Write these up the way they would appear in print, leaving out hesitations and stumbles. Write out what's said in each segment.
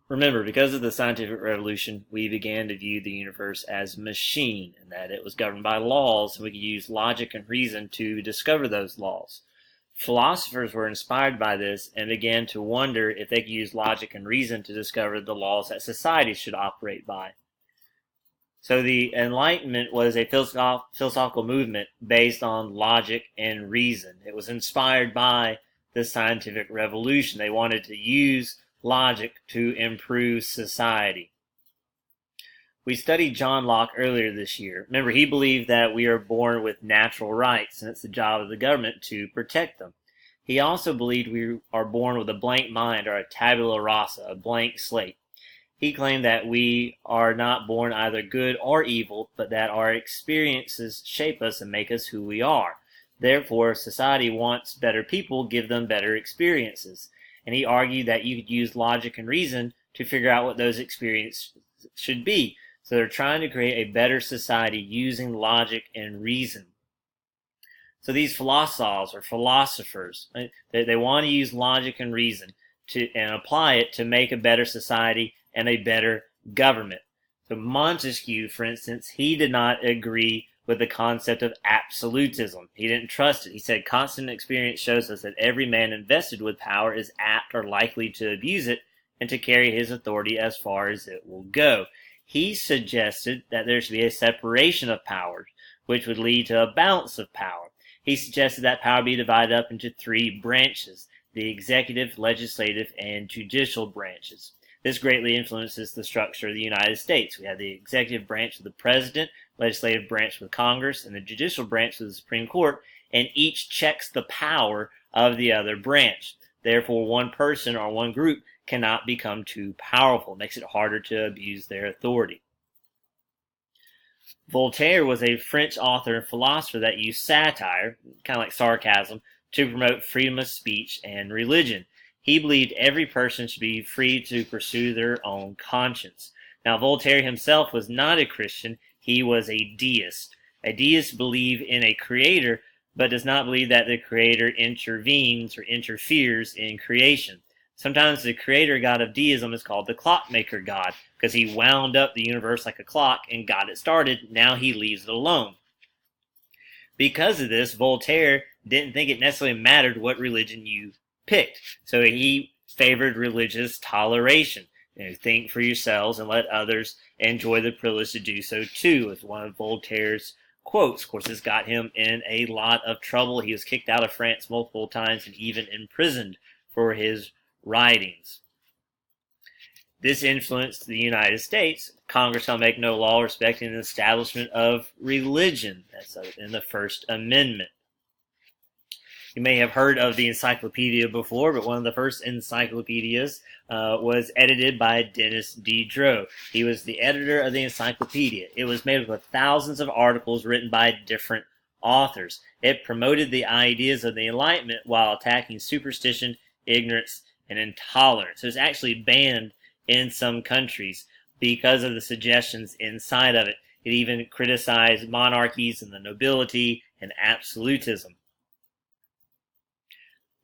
Remember, because of the scientific revolution, we began to view the universe as a machine and that it was governed by laws, and we could use logic and reason to discover those laws. Philosophers were inspired by this and began to wonder if they could use logic and reason to discover the laws that society should operate by. So the Enlightenment was a philosophical movement based on logic and reason. It was inspired by the scientific revolution. They wanted to use logic to improve society. We studied John Locke earlier this year. Remember, he believed that we are born with natural rights, and it's the job of the government to protect them. He also believed we are born with a blank mind, or a tabula rasa, a blank slate. He claimed that we are not born either good or evil, but that our experiences shape us and make us who we are. Therefore, if society wants better people, give them better experiences. And he argued that you could use logic and reason to figure out what those experiences should be. So they're trying to create a better society using logic and reason. So these philosophers, they want to use logic and reason and apply it to make a better society and a better government. So Montesquieu, for instance, he did not agree with the concept of absolutism. He didn't trust it. He said constant experience shows us that every man invested with power is apt or likely to abuse it and to carry his authority as far as it will go. He suggested that there should be a separation of powers, which would lead to a balance of power. He suggested that power be divided up into three branches: the executive, legislative, and judicial branches. This greatly influences the structure of the United States. We have the executive branch with the president, legislative branch with Congress, and the judicial branch with the Supreme Court, and each checks the power of the other branch. Therefore, one person or one group cannot become too powerful. It makes it harder to abuse their authority. Voltaire was a French author and philosopher that used satire, kind of like sarcasm, to promote freedom of speech and religion. He believed every person should be free to pursue their own conscience. Now, Voltaire himself was not a Christian. He was a deist. A deist believes in a creator, but does not believe that the creator intervenes or interferes in creation. Sometimes the creator god of deism is called the clockmaker god, because he wound up the universe like a clock and got it started. Now he leaves it alone. Because of this, Voltaire didn't think it necessarily mattered what religion you picked. So he favored religious toleration. Think for yourselves and let others enjoy the privilege to do so too, is one of Voltaire's quotes. Of course, this got him in a lot of trouble. He was kicked out of France multiple times and even imprisoned for his writings. This influenced the United States. Congress shall make no law respecting the establishment of religion. That's in the First Amendment. You may have heard of the encyclopedia before, but one of the first encyclopedias was edited by Denis Diderot. He was the editor of the encyclopedia. It was made up of thousands of articles written by different authors. It promoted the ideas of the Enlightenment while attacking superstition, ignorance, and intolerance. It was actually banned in some countries because of the suggestions inside of it. It even criticized monarchies and the nobility and absolutism.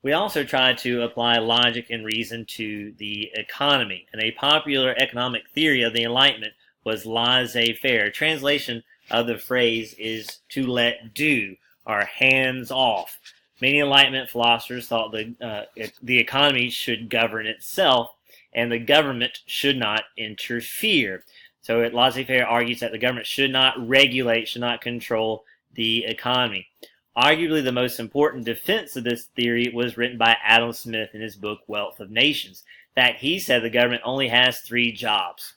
We also tried to apply logic and reason to the economy, and a popular economic theory of the Enlightenment was laissez-faire. Translation of the phrase is to let do, or hands off. Many Enlightenment philosophers thought the economy should govern itself, and the government should not interfere. So laissez-faire argues that the government should not regulate, should not control the economy. Arguably, the most important defense of this theory was written by Adam Smith in his book, Wealth of Nations. In fact, he said the government only has three jobs: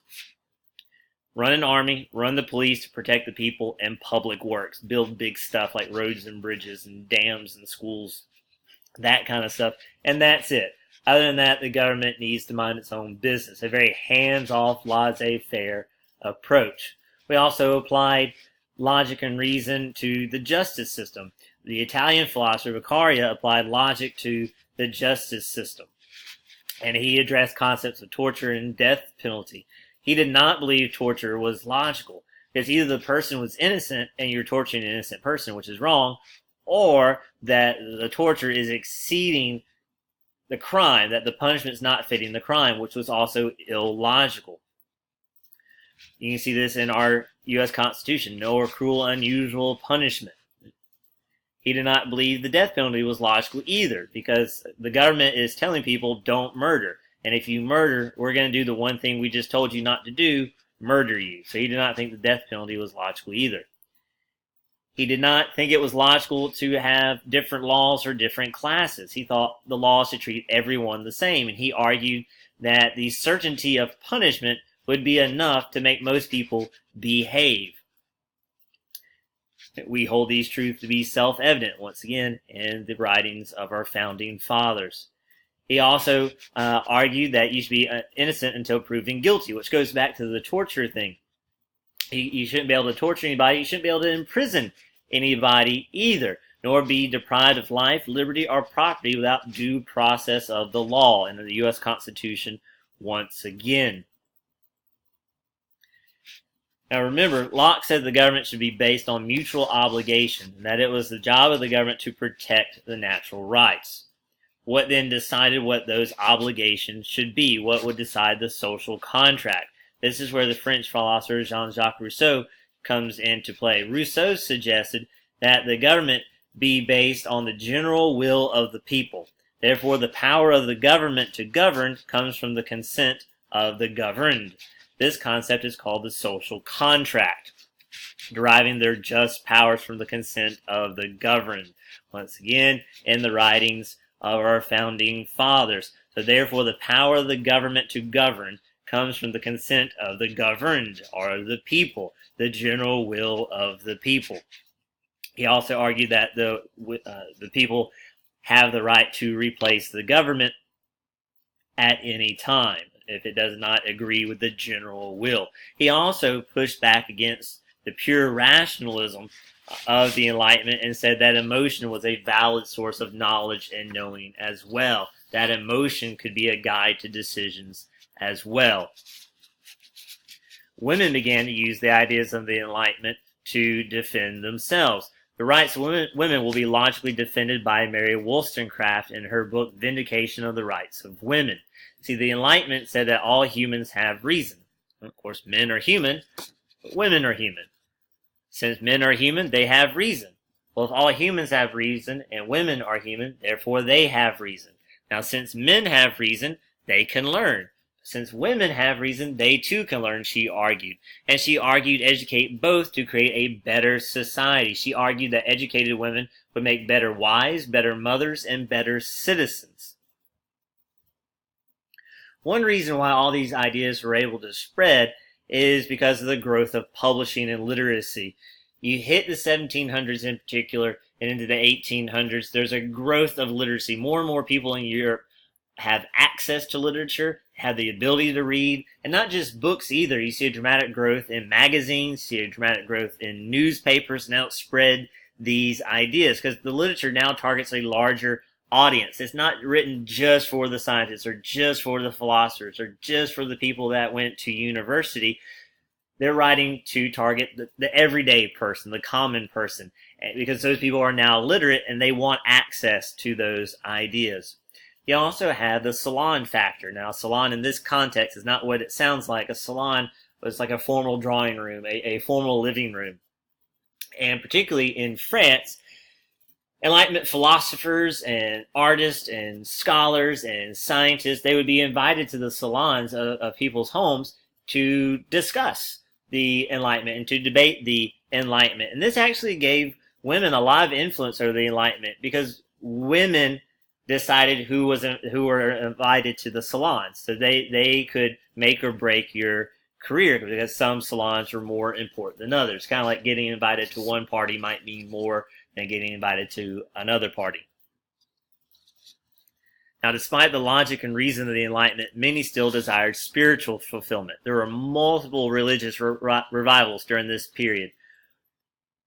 run an army, run the police to protect the people, and public works. Build big stuff like roads and bridges and dams and schools, that kind of stuff. And that's it. Other than that, the government needs to mind its own business. A very hands-off, laissez-faire approach. We also applied logic and reason to the justice system. The Italian philosopher Beccaria applied logic to the justice system, and he addressed concepts of torture and death penalty. He did not believe torture was logical, because either the person was innocent and you're torturing an innocent person, which is wrong, or that the torture is exceeding the crime, that the punishment's not fitting the crime, which was also illogical. You can see this in our U.S. Constitution, no or cruel, unusual punishment. He did not believe the death penalty was logical either, because the government is telling people don't murder. And if you murder, we're going to do the one thing we just told you not to do, murder you. So he did not think the death penalty was logical either. He did not think it was logical to have different laws for different classes. He thought the law should treat everyone the same, and he argued that the certainty of punishment would be enough to make most people behave. We hold these truths to be self-evident, once again, in the writings of our founding fathers. He also argued that you should be innocent until proven guilty, which goes back to the torture thing. You shouldn't be able to torture anybody. You shouldn't be able to imprison anybody either, nor be deprived of life, liberty, or property without due process of the law, and in the U.S. Constitution once again. Now remember, Locke said the government should be based on mutual obligation, and that it was the job of the government to protect the natural rights. What then decided what those obligations should be? What would decide the social contract? This is where the French philosopher Jean-Jacques Rousseau comes into play. Rousseau suggested that the government be based on the general will of the people. Therefore, the power of the government to govern comes from the consent of the governed. This concept is called the social contract, deriving their just powers from the consent of the governed. Once again, in the writings of our founding fathers. So therefore, the power of the government to govern comes from the consent of the governed, or the people, the general will of the people. He also argued that the people have the right to replace the government at any time if it does not agree with the general will. He also pushed back against the pure rationalism of the Enlightenment and said that emotion was a valid source of knowledge and knowing as well. That emotion could be a guide to decisions as well. Women began to use the ideas of the Enlightenment to defend themselves. The rights of women will be logically defended by Mary Wollstonecraft in her book Vindication of the Rights of Women. See, the Enlightenment said that all humans have reason. Of course, men are human, but women are human. Since men are human, they have reason. Well, if all humans have reason and women are human, therefore they have reason. Now, since men have reason, they can learn. Since women have reason, they too can learn, she argued. And she argued educate both to create a better society. She argued that educated women would make better wives, better mothers, and better citizens. One reason why all these ideas were able to spread is because of the growth of publishing and literacy. You hit the 1700s in particular and into the 1800s, there's a growth of literacy. More and more people in Europe have access to literature, have the ability to read, and not just books either. You see a dramatic growth in magazines, you see a dramatic growth in newspapers, and outspread these ideas because the literature now targets a larger audience. It's not written just for the scientists or just for the philosophers or just for the people that went to university. They're writing to target the everyday person, the common person, because those people are now literate and they want access to those ideas. You also have the salon factor. Now, a salon in this context is not what it sounds like. A salon was like a formal drawing room, a formal living room. And particularly in France, Enlightenment philosophers and artists and scholars and scientists, they would be invited to the salons of people's homes to discuss the Enlightenment and to debate the Enlightenment. And this actually gave women a lot of influence over the Enlightenment because women decided who were invited to the salons. So they could make or break your career because some salons were more important than others. Kind of like getting invited to one party might mean more than getting invited to another party. Now, despite the logic and reason of the Enlightenment, many still desired spiritual fulfillment. There were multiple religious revivals during this period.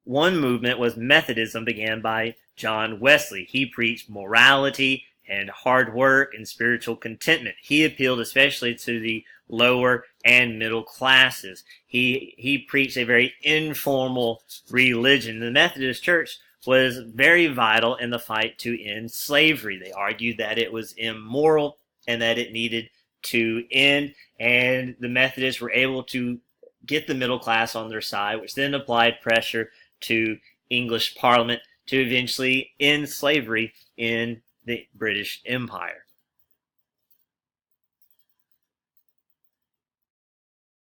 One movement was Methodism, began by John Wesley. He preached morality and hard work and spiritual contentment. He appealed especially to the lower and middle classes. He preached a very informal religion. The Methodist Church was very vital in the fight to end slavery. They argued that it was immoral and that it needed to end, and the Methodists were able to get the middle class on their side, which then applied pressure to English Parliament to eventually end slavery in the British Empire.